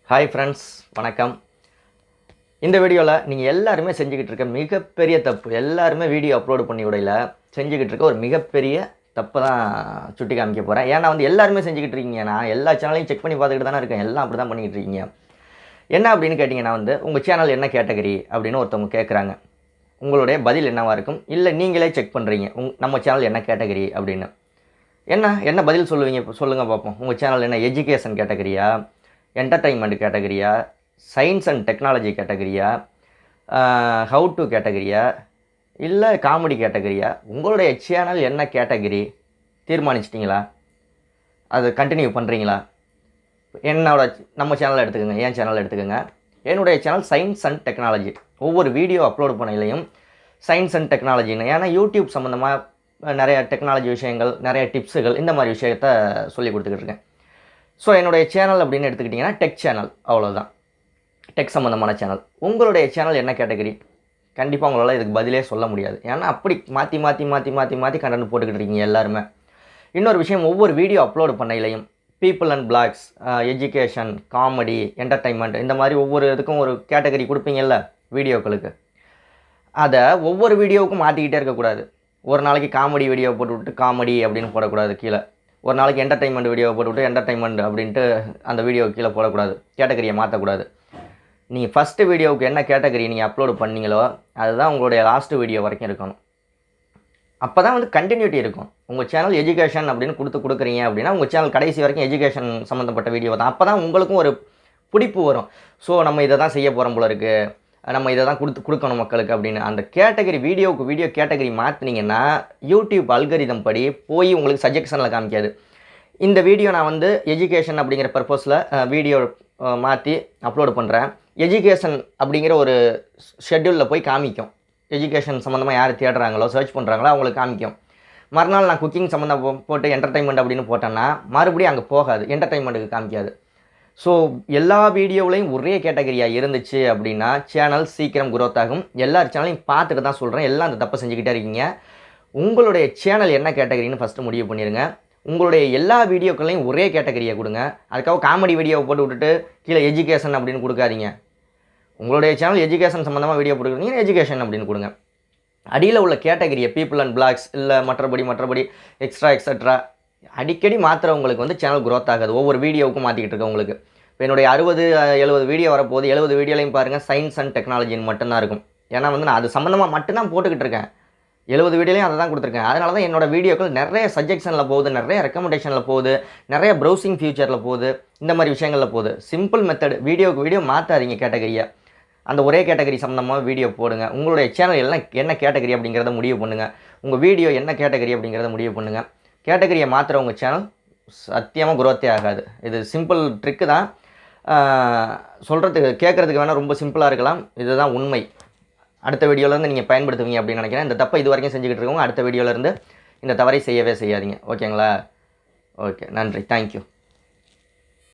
Hi friends, வணக்கம். இந்த வீடியோவில் நீங்கள் எல்லாருமே செஞ்சுக்கிட்டு இருக்க மிகப்பெரிய தப்பு, எல்லாருமே வீடியோ அப்லோடு பண்ணி விடையில் செஞ்சுக்கிட்டு இருக்க ஒரு மிகப்பெரிய தப்பை தான் சுட்டி காமிக்க போகிறேன். ஏன்னா எல்லாருமே செஞ்சுக்கிட்டு இருக்கீங்க. நான் எல்லா சேனலையும் செக் பண்ணி பார்த்துக்கிட்டு தானே இருக்கேன். எல்லாம் அப்படி தான் பண்ணிக்கிட்டு இருக்கீங்க. என்ன அப்படின்னு கேட்டிங்கன்னா உங்கள் சேனல் என்ன கேட்டகரி அப்படின்னு ஒருத்தவங்க கேட்குறாங்க. உங்களுடைய பதில் என்னவாக இருக்கும்? இல்லை நீங்களே செக் பண்ணுறீங்க நம்ம சேனல் என்ன கேட்டகரி அப்படின்னு. என்ன பதில் சொல்லுவீங்க? இப்போ சொல்லுங்கள் பார்ப்போம். உங்கள் சேனல் என்ன எஜுகேஷன் கேட்டகரியா, என்டர்டைன்மெண்ட் கேட்டகரியா, சயின்ஸ் அண்ட் டெக்னாலஜி கேட்டகரியா, ஹவு டு கேட்டகரியா, இல்லை காமெடி கேட்டகரியா? உங்களுடைய சேனல் என்ன கேட்டகரி தீர்மானிச்சிட்டிங்களா? அது கண்டினியூ பண்ணுறீங்களா? நம்ம சேனலை எடுத்துக்கோங்க, என் சேனலை எடுத்துக்கோங்க. என்னுடைய சேனல் சயின்ஸ் அண்ட் டெக்னாலஜி. ஒவ்வொரு வீடியோ அப்லோட் பண்ணலையும் சயின்ஸ் அண்ட் டெக்னாலஜின்னு, ஏன்னா யூடியூப் சம்மந்தமாக நிறைய டெக்னாலஜி விஷயங்கள், நிறைய டிப்ஸுகள், இந்த மாதிரி விஷயத்த சொல்லி கொடுத்துக்கிட்டு இருக்கேன். ஸோ என்னுடைய சேனல் அப்படின்னு எடுத்துக்கிட்டிங்கன்னா டெக் சேனல், அவ்வளோதான். டெக் சம்மந்தமான சேனல். உங்களுடைய சேனல் என்ன கேட்டகரி? கண்டிப்பாக உங்களால் இதுக்கு பதிலே சொல்ல முடியாது. ஏன்னா அப்படி மாற்றி மாற்றி மாற்றி மாற்றி மாற்றி கண்டென்ட் போட்டுக்கிட்டு இருக்கீங்க எல்லாருமே. இன்னொரு விஷயம், ஒவ்வொரு வீடியோ அப்லோடு பண்ணையிலையும் people and blogs, education, comedy, entertainment, இந்த மாதிரி ஒவ்வொரு இதுக்கும் ஒரு கேட்டகரி கொடுப்பீங்கல்ல வீடியோக்களுக்கு. அதை ஒவ்வொரு வீடியோவுக்கும் மாற்றிக்கிட்டே இருக்கக்கூடாது. ஒரு நாளைக்கு காமெடி வீடியோ போட்டுவிட்டு காமெடி அப்படின்னு போடக்கூடாது கீழே. ஒரு நாளைக்கு என்டர்டைன்மெண்ட் வீடியோ போட்டுவிட்டு என்டர்டைன்மெண்ட் அப்படின்ட்டு அந்த வீடியோ கீழே போடக்கூடாது. கேட்டகரியை மாற்றக்கூடாது. நீங்கள் ஃபஸ்ட்டு வீடியோவுக்கு என்ன கேட்டகரி நீங்கள் அப்லோடு பண்ணீங்களோ அதுதான் உங்களுடைய லாஸ்ட்டு வீடியோ வரைக்கும் இருக்கணும். அப்போ தான் கண்டினியூட்டி இருக்கும். உங்கள் சேனல் எஜுகேஷன் அப்படின்னு கொடுக்குறீங்க அப்படின்னா உங்கள் சேனல் கடைசி வரைக்கும் எஜுகேஷன் சம்மந்தப்பட்ட வீடியோ தான். அப்போ தான் உங்களுக்கும் ஒரு பிடிப்பு வரும். ஸோ நம்ம இதை தான் செய்ய போகிறோம் போல இருக்குது, நம்ம இதை தான் கொடுக்கணும் மக்களுக்கு அப்படின்னு. அந்த கேட்டகரி வீடியோ கேட்டகரி மாற்றினீங்கன்னா யூடியூப் அல்கரிதம் படி போய் உங்களுக்கு சஜெஷனில் காமிக்காது. இந்த வீடியோ நான் எஜுகேஷன் அப்படிங்கிற பர்பஸில் வீடியோ மாற்றி அப்லோடு பண்ணுறேன், எஜுகேஷன் அப்படிங்கிற ஒரு ஷெட்யூலில் போய் காமிக்கும். எஜுகேஷன் சம்மந்தமாக யார் தேடுறாங்களோ, சர்ச் பண்ணுறாங்களோ அவங்களுக்கு காமிக்கும். மறுநாள் நான் குக்கிங் சம்மந்தம் போட்டு என்டர்டைன்மெண்ட் அப்படின்னு போட்டேன்னா மறுபடியும் அங்கே போகாது, என்டர்டைன்மெண்ட்டுக்கு காமிக்காது. ஸோ எல்லா வீடியோவிலையும் ஒரே கேட்டகரியாக இருந்துச்சு அப்படின்னா சேனல் சீக்கிரம் குரோத் ஆகும். எல்லார் சேனலையும் பார்த்துட்டு தான் சொல்கிறேன். எல்லாம் அந்த தப்பை செஞ்சுக்கிட்டே இருக்கீங்க. உங்களுடைய சேனல் என்ன கேட்டகரின்னு ஃபஸ்ட்டு முடிவு பண்ணிடுங்க. உங்களுடைய எல்லா வீடியோக்களையும் ஒரே கேட்டகரியை கொடுங்க. அதுக்காக காமெடி வீடியோவை போட்டு விட்டுட்டு கீழே எஜுகேஷன் அப்படின்னு கொடுக்காதீங்க. உங்களுடைய சேனல் எஜுகேஷன் சம்மந்தமாக வீடியோ போட்டுக்கிட்டீங்கன்னா எஜுகேஷன் அப்படின்னு கொடுங்க. அடியில் உள்ள கேட்டகரியை பீப்புள் அண்ட் பிளாக்ஸ், இல்லை மற்றபடி எக்ஸ்ட்ரா எக்ஸட்ரா அடிக்கடி மாற்றுறவங்களுக்கு சேனல் குரோத் ஆகாது. ஒவ்வொரு வீடியோவுக்கும் மாற்றிக்கிட்டு இருக்கவங்களுக்கு. இப்போ என்னுடைய 60-70 வீடியோ வரப்போகுது. 70 வீடியோலையும் பாருங்கள் சயின்ஸ் அண்ட் டெக்னாலஜின்னு மட்டும்தான் இருக்கும். ஏன்னா நான் அது சம்மந்தமாக மட்டும்தான் போட்டுக்கிட்டு இருக்கேன். 70 வீடியோலையும் அதை தான் கொடுத்துருக்கேன். அதனால தான் என்னோடய வீடியோக்கள் நிறைய சஜெக்ஷனில் போகுது, நிறைய ரெக்கமெண்டேஷனில் போகுது, நிறைய ப்ரௌசிங் ஃபியூச்சரில் போகுது, இந்த மாதிரி விஷயங்களில் போகுது. Simple method. வீடியோவுக்கு வீடியோ மாற்றாதீங்க கேட்டகரியை. அந்த ஒரே கேட்டகரி சம்மந்தமாக வீடியோ போடுங்க. உங்களுடைய சேனல் எல்லாம் என்ன கேட்டகரி அப்படிங்கிறத முடிவு பண்ணுங்கள். உங்கள் வீடியோ என்ன கேட்டகரி அப்படிங்கிறத முடிவு பண்ணுங்கள். கேட்டகரியை மாற்றுறவங்க சேனல் சத்தியமாக குரோத்தே ஆகாது. இது சிம்பிள் ட்ரிக்கு தான். சொல்கிறதுக்கு கேட்குறதுக்கு வேணால் ரொம்ப சிம்பிளாக இருக்கலாம். இதுதான் உண்மை. அடுத்த வீடியோலேருந்து நீங்கள் பயன்படுத்துவீங்க அப்படின்னு நினைக்கிறேன். இந்த தப்பை இது வரைக்கும் செஞ்சுக்கிட்டு இருக்கவங்க அடுத்த வீடியோலேருந்து இந்த தவறை செய்யவே செய்யாதீங்க. ஓகேங்களா? ஓகே, நன்றி, தேங்க்யூ.